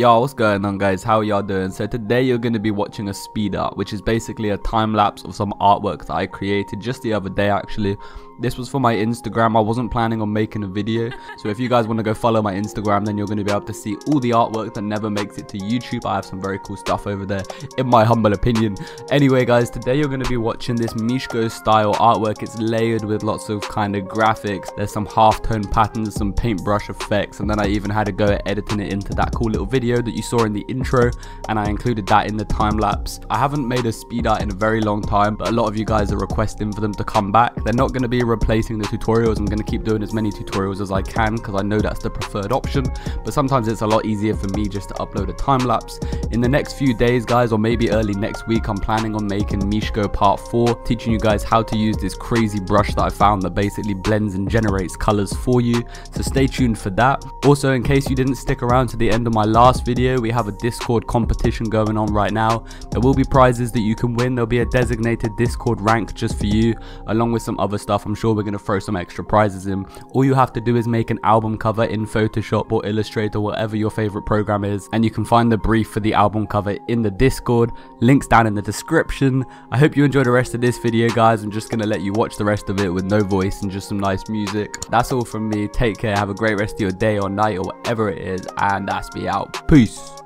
Yo, what's going on guys, how y'all doing? So today you're going to be watching a speed art, which is basically a time lapse of some artwork that I created just the other day actually. This was for my Instagram. I wasn't planning on making a video, so if you guys want to go follow my Instagram, then you're going to be able to see all the artwork that never makes it to YouTube. I have some very cool stuff over there, in my humble opinion. Anyway guys, today you're going to be watching this Mishko style artwork. It's layered with lots of kind of graphics. There's some halftone patterns, some paintbrush effects, and then I even had to go at editing it into that cool little video that you saw in the intro, and I included that in the time lapse. I haven't made a speed art in a very long time, but a lot of you guys are requesting for them to come back. They're not going to be replacing the tutorials. I'm going to keep doing as many tutorials as I can because I know that's the preferred option, but sometimes it's a lot easier for me just to upload a time lapse. In the next few days guys, or maybe early next week, I'm planning on making Mishko part 4, teaching you guys how to use this crazy brush that I found that basically blends and generates colors for you, so stay tuned for that. Also, in case you didn't stick around to the end of my last video, we have a Discord competition going on right now. There will be prizes that you can win. There'll be a designated Discord rank just for you, along with some other stuff. I'm sure we're going to throw some extra prizes in. All you have to do is make an album cover in Photoshop or Illustrator, whatever your favorite program is, and you can find the brief for the album cover in the Discord. Links down in the description. I hope you enjoy the rest of this video guys. I'm just going to let you watch the rest of it with no voice and just some nice music. That's all from me. Take care, have a great rest of your day or night or whatever it is, and that's me out. Peace.